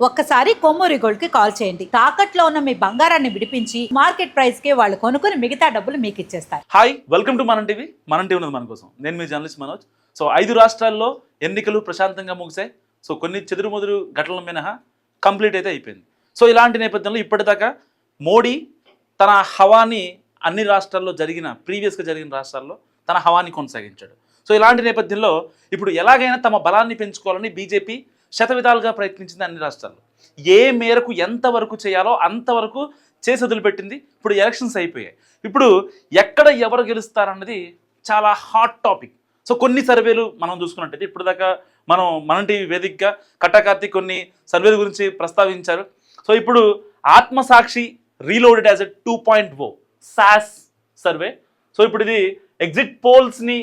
ఒక్కసారి కొమ్మూరి గోల్డ్ కి కాల్ చేయండి. తాకట్లో ఉన్న మీ బంగారాన్ని విడిపించి మార్కెట్ ప్రైస్ కి వాళ్ళు కొనుక్కుని మిగతా డబ్బులు మీకు ఇచ్చేస్తారు. హాయ్, వెల్కమ్ టు మనం టీవీ. మనం టీవీ ఉన్నది మన కోసం. నేను మీ జర్నలిస్ట్ మనోజ్. సో 5 రాష్ట్రాల్లో ఎన్నికలు ప్రశాంతంగా ముగిసాయి. సో కొన్ని చెదురుమదురు ఘటనల మినహా కంప్లీట్ అయితే అయిపోయింది. సో ఇలాంటి నేపథ్యంలో ఇప్పటిదాకా మోడీ తన హవాని అన్ని రాష్ట్రాల్లో ప్రీవియస్గా జరిగిన రాష్ట్రాల్లో తన హవాని కొనసాగించాడు. సో ఇలాంటి నేపథ్యంలో ఇప్పుడు ఎలాగైనా తమ బలాన్ని పెంచుకోవాలని బీజేపీ శతవిధాలుగా ప్రయత్నించింది అన్ని రాష్ట్రాల్లో. ఏ మేరకు ఎంతవరకు చేయాలో అంతవరకు చేసి వదిలిపెట్టింది. ఇప్పుడు ఎలక్షన్స్ అయిపోయాయి. ఇప్పుడు ఎక్కడ ఎవరు గెలుస్తారన్నది చాలా హాట్ టాపిక్. సో కొన్ని సర్వేలు మనం చూసుకున్నట్టయితే ఇప్పుడు దాకా మనం టీవీ వేదికగా కట్టాకార్తీక్ కొన్ని సర్వేల గురించి ప్రస్తావించారు. సో ఇప్పుడు Aatmasakshi reloaded as a 2.0 SAS survey. So ఇప్పుడు ఇది ఎగ్జిట్ పోల్స్ని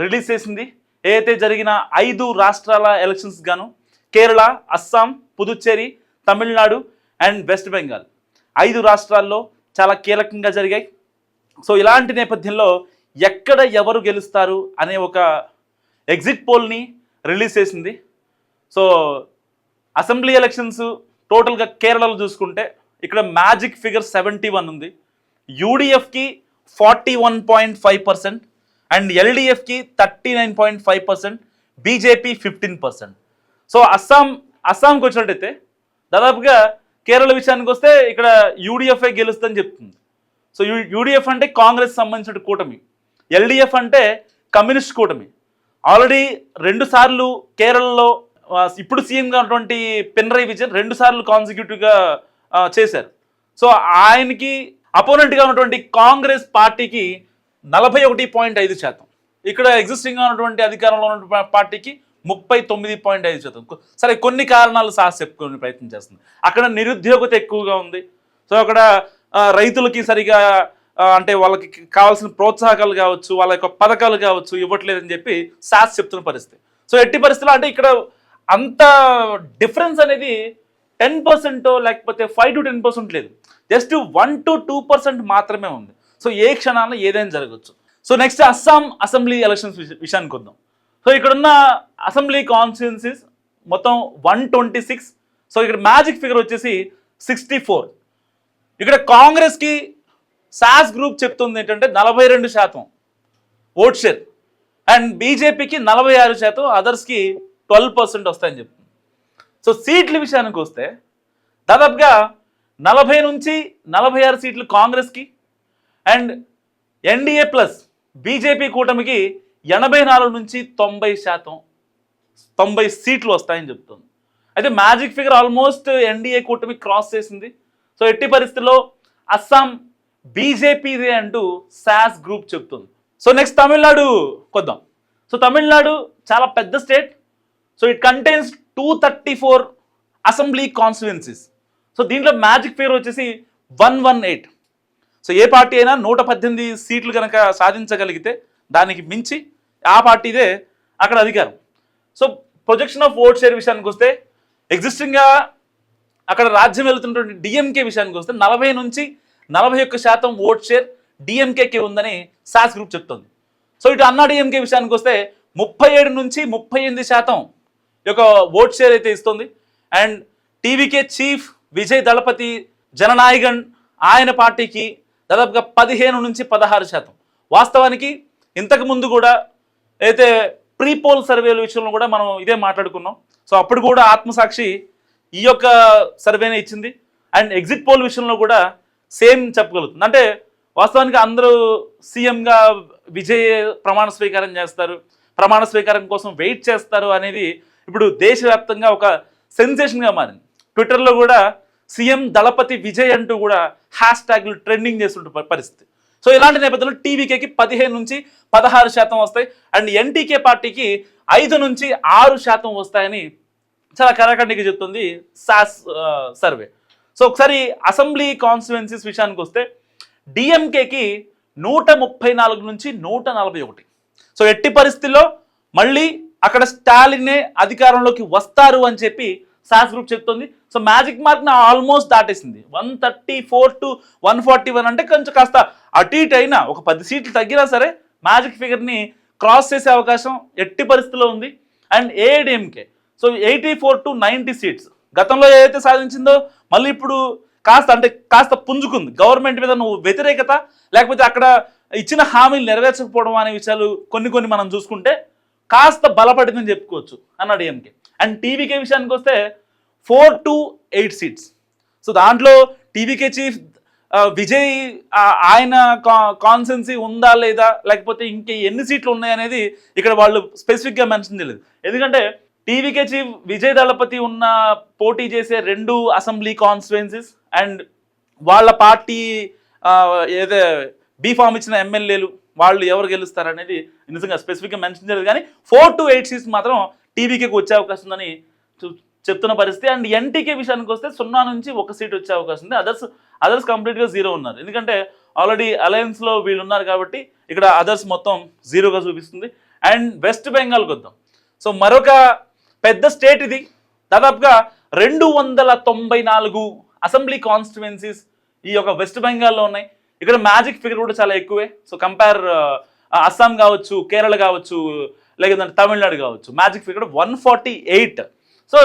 రిలీజ్ చేసింది. ఏదైతే జరిగిన 5 రాష్ట్రాల ఎలక్షన్స్ గాను కేరళ, అస్సాం, పుదుచ్చేరి, తమిళనాడు అండ్ వెస్ట్ బెంగాల్ 5 రాష్ట్రాల్లో చాలా కీలకంగా జరిగాయి. సో ఇలాంటి నేపథ్యంలో ఎక్కడ ఎవరు గెలుస్తారు అనే ఒక ఎగ్జిట్ పోల్ని రిలీజ్ చేసింది. సో అసెంబ్లీ ఎలక్షన్స్ టోటల్గా కేరళలో చూసుకుంటే ఇక్కడ మ్యాజిక్ ఫిగర్ 71 ఉంది. యూడిఎఫ్కి 41.5% అండ్ ఎల్డిఎఫ్కి 39.5%, బీజేపీ 15%. సో అస్సాంకి వచ్చినట్టయితే దాదాపుగా కేరళ విషయానికి వస్తే ఇక్కడ యూడిఎఫ్ఐ గెలుస్తుందని చెప్తుంది. సో యూడిఎఫ్ అంటే కాంగ్రెస్ సంబంధించిన కూటమి, ఎల్డిఎఫ్ అంటే కమ్యూనిస్ట్ కూటమి. ఆల్రెడీ 2 సార్లు కేరళలో ఇప్పుడు సీఎంగా ఉన్నటువంటి పినరయ్ విజయన్ 2 సార్లు కాన్సిక్యూటివ్గా చేశారు. సో ఆయనకి అపోనెంట్గా ఉన్నటువంటి కాంగ్రెస్ పార్టీకి 41.5%, ఇక్కడ ఎగ్జిస్టింగ్గా ఉన్నటువంటి అధికారంలో ఉన్న పార్టీకి 39.5%. సరే, కొన్ని కారణాలు చెప్పుకునే ప్రయత్నం చేస్తుంది. అక్కడ నిరుద్యోగత ఎక్కువగా ఉంది. సో అక్కడ రైతులకి సరిగా అంటే వాళ్ళకి కావాల్సిన ప్రోత్సాహకాలు కావచ్చు, వాళ్ళ యొక్క పథకాలు కావచ్చు ఇవ్వట్లేదని చెప్పి చెప్తున్న పరిస్థితి. సో ఎట్టి పరిస్థితుల్లో అంటే ఇక్కడ అంత డిఫరెన్స్ అనేది 10% లేకపోతే 5 to 10% లేదు, జస్ట్ 1 to 2% మాత్రమే ఉంది. సో ఏ క్షణాల్లో ఏదైనా జరగచ్చు. So next Assam assembly elections విషయానికి వద్దాం. సో ఇక్కడున్న అసెంబ్లీ కాన్స్టిట్యున్సీస్ మొత్తం 126. సో ఇక్కడ మ్యాజిక్ ఫిగర్ వచ్చేసి 64. ఇక్కడ కాంగ్రెస్కి సాస్ గ్రూప్ చెప్తుంది ఏంటంటే 42% ఓట్ షేర్ అండ్ బీజేపీకి 46%, అదర్స్కి 12% వస్తాయని చెప్తుంది. సో సీట్ల విషయానికి వస్తే దాదాపుగా 40 నుంచి 46 సీట్లు కాంగ్రెస్కి అండ్ ఎన్డీఏ ప్లస్ బీజేపీ కూటమికి 84 నుంచి 90 సీట్లు వస్తాయని చెప్తుంది. అయితే మ్యాజిక్ ఫిగర్ ఆల్మోస్ట్ ఎన్డీఏ కూటమి క్రాస్ చేసింది. సో ఎట్టి పరిస్థితుల్లో అస్సాం బీజేపీదే అంటూ సాస్ గ్రూప్ చెప్తుంది. సో నెక్స్ట్ తమిళనాడు కొద్దాం. సో తమిళనాడు చాలా పెద్ద state. So it contains 234 assembly constituencies. So దీంట్లో మ్యాజిక్ ఫిగర్ వచ్చేసి 118. సో ఏ పార్టీ అయినా 118 సీట్లు కనుక సాధించగలిగితే దానికి మించి ఆ పార్టీదే అక్కడ అధికారం. So projection of vote share విషయానికి వస్తే ఎగ్జిస్టింగ్గా అక్కడ రాజ్యం వెళుతున్నటువంటి డిఎంకే విషయానికి వస్తే 40 నుంచి 41% ఓట్ షేర్ డిఎంకేకి ఉందని సాస్ గ్రూప్ చెప్తుంది. సో ఇటు అన్నా డిఎంకే విషయానికి వస్తే 37 నుంచి 38% యొక్క ఓట్ షేర్ అయితే ఇస్తుంది. అండ్ టీవీకే చీఫ్ విజయ్ దళపతి జననాయగన్ ఆయన పార్టీకి దాదాపుగా 15 నుంచి 16%. వాస్తవానికి ఇంతకుముందు కూడా అయితే ప్రీ పోల్ సర్వేల విషయంలో కూడా మనం ఇదే మాట్లాడుకున్నాం. సో అప్పుడు కూడా ఆత్మసాక్షి ఈ యొక్క సర్వేనే ఇచ్చింది. అండ్ ఎగ్జిట్ పోల్ విషయంలో కూడా సేమ్ చెప్పగలుగుతుంది. అంటే వాస్తవానికి అందరూ సీఎంగా విజయ్ ప్రమాణ స్వీకారం చేస్తారు, ప్రమాణ స్వీకారం కోసం వెయిట్ చేస్తారు అనేది ఇప్పుడు దేశవ్యాప్తంగా ఒక సెన్సేషన్గా మారింది. ట్విట్టర్లో కూడా సీఎం దళపతి విజయ్ అంటూ కూడా హ్యాష్ట్యాగ్లు ట్రెండింగ్ చేస్తుంటే పరిస్థితి. సో ఇలాంటి నేపథ్యంలో టీవీకేకి 15 నుంచి 16% వస్తాయి అండ్ ఎన్టీకే పార్టీకి 5 నుంచి 6% వస్తాయని చాలా కరాఖండిగా చెప్తుంది సాస్ సర్వే. సో ఒకసారి అసెంబ్లీ కాన్స్టిట్యుయెన్సీస్ విషయానికి వస్తే డిఎంకేకి 134 నుంచి 141. సో ఎట్టి పరిస్థితుల్లో మళ్ళీ అక్కడ స్టాలినే అధికారంలోకి వస్తారు అని చెప్పి సాస్ గ్రూప్ చెప్తుంది. సో మ్యాజిక్ మార్క్ని ఆల్మోస్ట్ దాటేసింది. 134 to 141 అంటే కొంచెం కాస్త అటు ఇటు అయినా ఒక 10 సీట్లు తగ్గినా సరే మ్యాజిక్ ఫిగర్ని క్రాస్ చేసే అవకాశం ఎట్టి పరిస్థితిలో ఉంది. And AIADMK so 84 to 90 seats గతంలో ఏదైతే సాధించిందో మళ్ళీ ఇప్పుడు కాస్త పుంజుకుంది. గవర్నమెంట్ మీద నువ్వు వ్యతిరేకత లేకపోతే అక్కడ ఇచ్చిన హామీలు నెరవేర్చకపోవడం అనే విషయాలు కొన్ని మనం చూసుకుంటే కాస్త బలపడిందని చెప్పుకోవచ్చు అన్నాడు డిఎంకే. అండ్ టీవీకే విషయానికి వస్తే 4 to 8 సీట్స్. సో దాంట్లో టీవీకే చీఫ్ విజయ్ ఆయన కాన్సెన్సీ ఉందా లేదా లేకపోతే ఇంకే ఎన్ని సీట్లు ఉన్నాయనేది ఇక్కడ వాళ్ళు స్పెసిఫిక్గా మెన్షన్ చేయలేదు. ఎందుకంటే టీవీకే చీఫ్ విజయ్ దళపతి ఉన్న పోటీ చేసే 2 అసెంబ్లీ కాన్స్టిట్యుయెన్సీస్ అండ్ వాళ్ళ పార్టీ ఏదో బీఫామ్ ఇచ్చిన ఎమ్మెల్యేలు వాళ్ళు ఎవరు గెలుస్తారనేది నిజంగా స్పెసిఫిక్గా మెన్షన్ చేయలేదు. కానీ 4 to 8 సీట్స్ మాత్రం టీవీకేకి వచ్చే అవకాశం ఉందని చెప్తున్న పరిస్థితి. అండ్ ఎన్టీకే విషయానికి వస్తే 0 నుంచి 1 సీట్ వచ్చే అవకాశం ఉంది. అదర్స్ కంప్లీట్గా 0 ఉన్నారు. ఎందుకంటే ఆల్రెడీ అలయన్స్లో వీళ్ళు ఉన్నారు కాబట్టి ఇక్కడ అదర్స్ మొత్తం 0గా చూపిస్తుంది. అండ్ వెస్ట్ బెంగాల్కి వద్దాం. సో మరొక పెద్ద స్టేట్ ఇది. దాదాపుగా 294 అసెంబ్లీ కాన్స్టిట్యుయెన్సీస్ ఈ యొక్క వెస్ట్ బెంగాల్లో ఉన్నాయి. ఇక్కడ మ్యాజిక్ ఫిగర్ కూడా చాలా ఎక్కువే. సో కంపేర్ అస్సాం కావచ్చు, కేరళ కావచ్చు, లేకపోతే తమిళనాడు కావచ్చు, మ్యాజిక్ ఫిగర్ 148. సో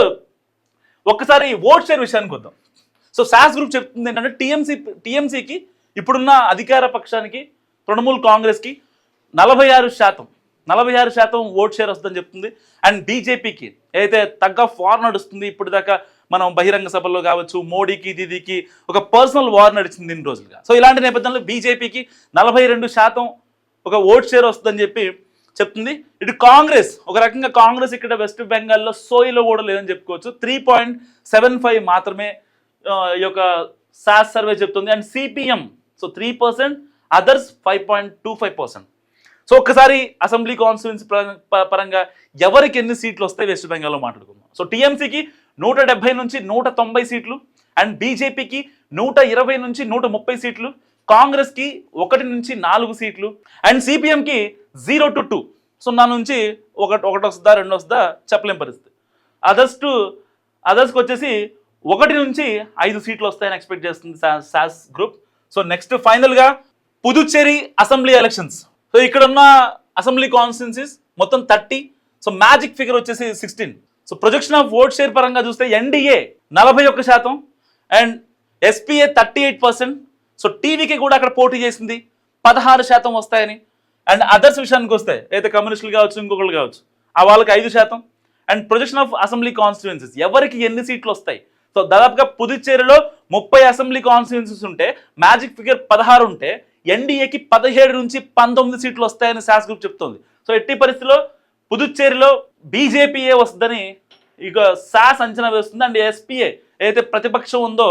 ఒక్కసారి ఓట్ షేర్ విషయానికి వద్దాం. సో సాస్ గ్రూప్ చెప్తుంది ఏంటంటే టీఎంసీకి ఇప్పుడున్న అధికార పక్షానికి తృణమూల్ కాంగ్రెస్కి 46% ఓట్ షేర్ వస్తుందని చెప్తుంది. అండ్ బీజేపీకి ఏదైతే తగ్గ వార్ నడుస్తుంది, ఇప్పటిదాకా మనం బహిరంగ సభల్లో కావచ్చు మోడీకి దీదీకి ఒక పర్సనల్ వార్ నడిచింది ఇన్ని రోజులుగా. సో ఇలాంటి నేపథ్యంలో బీజేపీకి 42% ఒక ఓట్ షేర్ వస్తుందని చెప్తుంది. ఇటు కాంగ్రెస్ ఒక రకంగా కాంగ్రెస్ ఇక్కడ వెస్ట్ బెంగాల్లో సోయిలో కూడా లేదని చెప్పుకోవచ్చు. 3.75 మాత్రమే ఈ యొక్క సాస్ సర్వే చెప్తుంది. And CPM so 3%, others 5.25%. So ఒక్కసారి అసెంబ్లీ కాన్స్టిట్యుయెన్సీ పరంగా ఎవరికి ఎన్ని సీట్లు వస్తాయి వెస్ట్ బెంగాల్లో మాట్లాడుకుందాం. సో టీఎంసీకి 170 నుంచి 190 సీట్లు, అండ్ బీజేపీకి 120 నుంచి 130 సీట్లు, కాంగ్రెస్కి 1 నుంచి 4 సీట్లు, అండ్ సిపిఎంకి 0 to 2, 0 నుంచి 1 వస్తుందా 2 వస్తుందా చెప్పలేం పరిస్థితి. అదర్స్కి వచ్చేసి 1 నుంచి 5 సీట్లు వస్తాయని ఎక్స్పెక్ట్ చేస్తుంది సాస్ గ్రూప్. సో నెక్స్ట్ ఫైనల్గా పుదుచ్చేరి అసెంబ్లీ ఎలక్షన్స్. సో ఇక్కడ ఉన్న అసెంబ్లీ కాన్స్టిట్యుయెన్సీస్ మొత్తం 30. సో మ్యాజిక్ ఫిగర్ వచ్చేసి 16. So projection of vote share పరంగా చూస్తే ఎన్డీఏ 41% అండ్ ఎస్పీఏ 38%. సో టీవీకి కూడా అక్కడ పోటీ చేసింది 16% వస్తాయని. అండ్ అదర్స్ విషయానికి వస్తే అయితే కమ్యూనిస్టులు కావచ్చు ఇంకొకళ్ళు కావచ్చు ఆ వాళ్ళకి 5%. And projection of assembly constituencies ఎవరికి ఎన్ని సీట్లు వస్తాయి. సో దాదాపుగా పుదుచ్చేరిలో 30 అసెంబ్లీ కాన్స్టిట్యుయెన్సీస్ ఉంటే మ్యాజిక్ ఫిగర్ 16 ఉంటే ఎన్డీఏకి 17 నుంచి 19 సీట్లు వస్తాయని సాస్ గ్రూప్ చెప్తోంది. సో ఎట్టి పరిస్థితిలో పుదుచ్చేరిలో బీజేపీఏ వస్తుందని ఇక సాస్ అంచనా వేస్తుంది. అండ్ ఎస్పీఏ ఏదైతే ప్రతిపక్షం ఉందో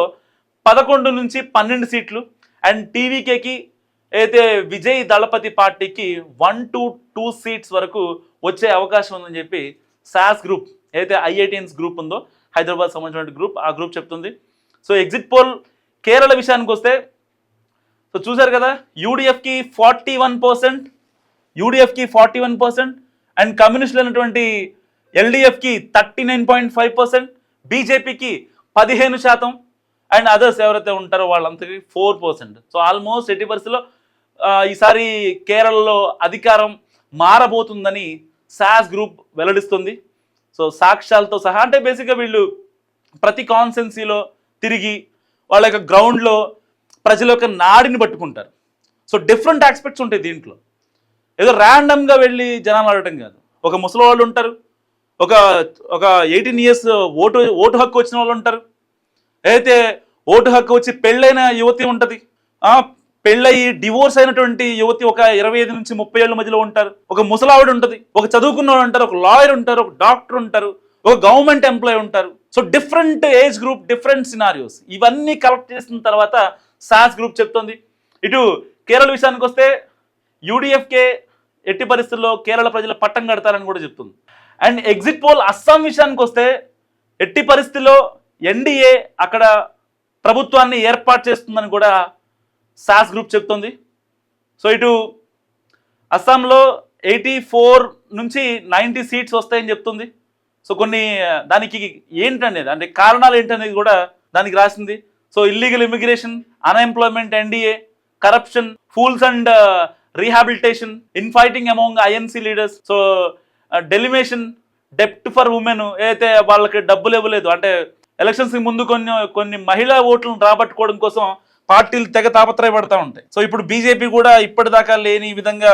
11 నుంచి 12 సీట్లు, అండ్ టీవీకేకి అయితే విజయ్ దళపతి పార్టీకి 1 to 2 సీట్స్ వరకు వచ్చే అవకాశం ఉందని చెప్పి సాస్ గ్రూప్ ఏదైతే ఐఐటిఎన్స్ గ్రూప్ ఉందో హైదరాబాద్ సంబంధించిన గ్రూప్ ఆ గ్రూప్ చెప్తుంది. సో ఎగ్జిట్ పోల్ కేరళ విషయానికి వస్తే సో చూసారు కదా యూడిఎఫ్కి 41%, అండ్ కమ్యూనిస్టులు అయినటువంటి ఎల్డిఎఫ్కి 39.5%, బీజేపీకి 15%, అండ్ అదర్స్ ఎవరైతే ఉంటారో వాళ్ళంతకి 4%. సో ఆల్మోస్ట్ ఎట్టి పరిస్థితిలో ఈసారి కేరళలో అధికారం మారబోతుందని సాస్ గ్రూప్ వెల్లడిస్తుంది. సో సాక్ష్యాలతో సహా అంటే బేసిక్గా వీళ్ళు ప్రతి కాన్స్టెన్సీలో తిరిగి వాళ్ళ యొక్క గ్రౌండ్లో ప్రజల యొక్క నాడిని పట్టుకుంటారు. సో డిఫరెంట్ ఆస్పెక్ట్స్ ఉంటాయి దీంట్లో. ఏదో ర్యాండమ్గా వెళ్ళి జనాలు ఆడటం కాదు. ఒక ముసలి వాళ్ళు ఉంటారు, ఒక 18 years ఓటు హక్కు వచ్చిన వాళ్ళు ఉంటారు, అయితే ఓటు హక్కు వచ్చి పెళ్ళైన యువతి ఉంటుంది, పెళ్ళయి డివోర్స్ అయినటువంటి యువతి ఒక 25 నుంచి 30 ఏళ్ళ మధ్యలో ఉంటారు, ఒక ముసలావిడ ఉంటుంది, ఒక చదువుకున్నవాడు ఉంటారు, ఒక లాయర్ ఉంటారు, ఒక డాక్టర్ ఉంటారు, ఒక గవర్నమెంట్ ఎంప్లాయీ ఉంటారు. So different age group, different scenarios ఇవన్నీ కలెక్ట్ చేసిన తర్వాత సాస్ గ్రూప్ చెప్తోంది. ఇటు కేరళ విషయానికి వస్తే యూడిఎఫ్కే ఎట్టి పరిస్థితుల్లో కేరళ ప్రజలు పట్టం కడతారని కూడా చెప్తుంది. అండ్ ఎగ్జిట్ పోల్ అస్సాం విషయానికి వస్తే ఎట్టి పరిస్థితుల్లో ఎన్డీఏ అక్కడ ప్రభుత్వాన్ని ఏర్పాటు చేస్తుందని కూడా సాస్ గ్రూప్ చెప్తుంది. సో ఇటు అస్సాంలో 84 నుంచి 90 సీట్స్ వస్తాయని చెప్తుంది. సో కొన్ని దానికి ఏంటనేది అంటే కారణాలు ఏంటనేది కూడా దానికి రాసింది. So illegal immigration, unemployment, NDA, corruption, floods and rehabilitation, infighting among INC leaders, so delimitation, డెప్ట్ ఫర్ ఉమెన్ ఏదైతే వాళ్ళకి డబ్బులు ఇవ్వలేదు అంటే ఎలక్షన్స్ ముందు కొన్ని మహిళా ఓట్లను రాబట్టుకోవడం కోసం పార్టీలు తెగ తాపత్రయపడతా ఉంటాయి. సో ఇప్పుడు బీజేపీ కూడా ఇప్పటిదాకా లేని విధంగా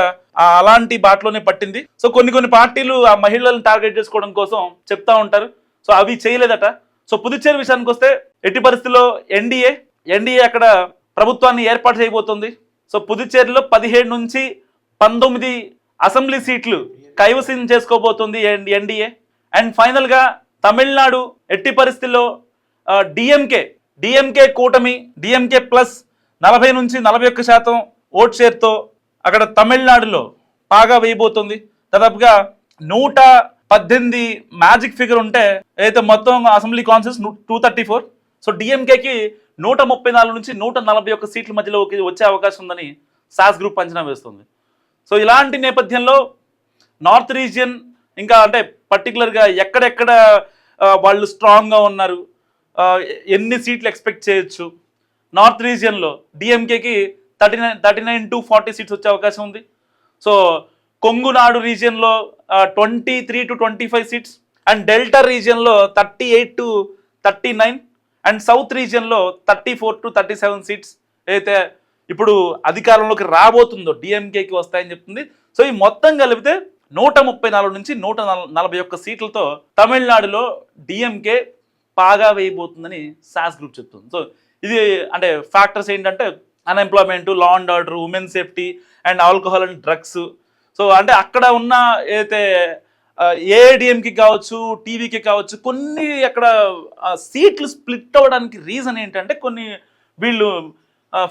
అలాంటి బాటలోనే పట్టింది. సో కొన్ని పార్టీలు ఆ మహిళలను టార్గెట్ చేసుకోవడం కోసం చెప్తా ఉంటారు. సో అవి చేయలేదట. సో పుదుచ్చేరి విషయానికి వస్తే ఎట్టి పరిస్థితుల్లో ఎన్డీఏ అక్కడ ప్రభుత్వాన్ని ఏర్పాటు చేయబోతుంది. సో పుదుచ్చేరిలో 17 నుంచి 19 అసెంబ్లీ సీట్లు కైవసం చేసుకోబోతుంది ఎన్డీఏ. అండ్ ఫైనల్గా తమిళనాడు ఎట్టి పరిస్థితుల్లో డిఎంకే కూటమి, డిఎంకే ప్లస్ 40 నుంచి 41% ఓట్ షేర్తో అక్కడ తమిళనాడులో బాగా వేయబోతుంది. దాదాపుగా 118 మ్యాజిక్ ఫిగర్ ఉంటే అయితే మొత్తం అసెంబ్లీ కాన్సెస్ 234. సో డిఎంకేకి 134 నుంచి 141 సీట్ల మధ్యలో వచ్చే అవకాశం ఉందని సాస్ గ్రూప్ అంచనా వేస్తుంది. సో ఇలాంటి నేపథ్యంలో నార్త్ రీజియన్ ఇంకా అంటే పర్టికులర్గా ఎక్కడెక్కడ వాళ్ళు స్ట్రాంగ్గా ఉన్నారు, ఎన్ని సీట్లు ఎక్స్పెక్ట్ చేయొచ్చు. నార్త్ రీజియన్లో డిఎంకేకి 39 to 40 సీట్స్ వచ్చే అవకాశం ఉంది. సో కొంగునాడు రీజియన్లో 23 to 25 సీట్స్, అండ్ డెల్టా రీజియన్లో 38 to 39, అండ్ సౌత్ రీజియన్లో 34 to 37 సీట్స్ అయితే ఇప్పుడు అధికారంలోకి రాబోతుందో డిఎంకేకి వస్తాయని చెప్తుంది. సో ఈ మొత్తం కలిపితే 134 నుంచి 141 సీట్లతో తమిళనాడులో డిఎంకే బాగా వేయబోతుందని సాస్ గ్రూప్ చెప్తుంది. సో ఇది అంటే ఫ్యాక్టర్స్ ఏంటంటే unemployment, law and order, women safety and alcohol and drugs. So అంటే అక్కడ ఉన్న ఏదైతే ఏఐడిఎంకి కావచ్చు, టీవీకి కావచ్చు, కొన్ని అక్కడ సీట్లు స్ప్లిట్ అవ్వడానికి రీజన్ ఏంటంటే కొన్ని వీళ్ళు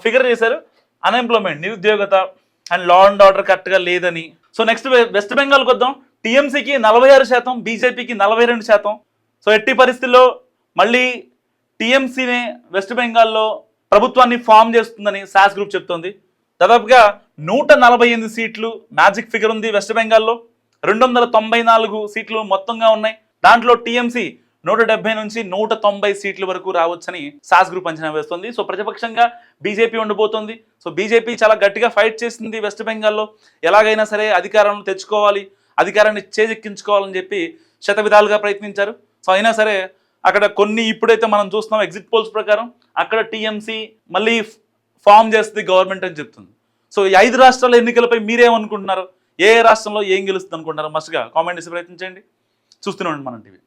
ఫిగర్ చేశారు, అన్ఎంప్లాయ్మెంట్, నిరుద్యోగత అండ్ లా అండ్ ఆర్డర్ కరెక్ట్గా లేదని. సో నెక్స్ట్ వెస్ట్ బెంగాల్కి వద్దాం. టీఎంసీకి 46%, బీజేపీకి 42%. సో ఎట్టి పరిస్థితుల్లో మళ్ళీ టీఎంసీనే వెస్ట్ బెంగాల్లో ప్రభుత్వాన్ని ఫామ్ చేస్తుందని సాస్ గ్రూప్ చెప్తోంది. దాదాపుగా 148 సీట్లు మ్యాజిక్ ఫిగర్ ఉంది వెస్ట్ బెంగాల్లో. 294 సీట్లు మొత్తంగా ఉన్నాయి. దాంట్లో టీఎంసీ 170 నుంచి 190 సీట్ల వరకు రావచ్చని సాస్ గ్రూప్ అంచనా వేస్తుంది. సో ప్రతిపక్షంగా బీజేపీ ఉండబోతోంది. సో బీజేపీ చాలా గట్టిగా ఫైట్ చేసింది వెస్ట్ బెంగాల్లో. ఎలాగైనా సరే అధికారాన్ని తెచ్చుకోవాలి, అధికారాన్ని చేజెక్కించుకోవాలని చెప్పి శతవిధాలుగా ప్రయత్నించారు. సో అయినా సరే అక్కడ కొన్ని ఇప్పుడైతే మనం చూస్తున్నాం ఎగ్జిట్ పోల్స్ ప్రకారం అక్కడ టీఎంసీ మళ్ళీ ఫామ్ చేస్తుంది గవర్నమెంట్ అని చెప్తుంది. సో ఈ 5 రాష్ట్రాల ఎన్నికలపై మీరేమనుకుంటున్నారు? ఏ రాష్ట్రంలో ఏం గెలుస్తుంది అనుకుంటున్నారు? మస్ట్గా కామెంట్ చేసి ప్రయత్నించండి. చూస్తూనే ఉండండి మన టీవీ.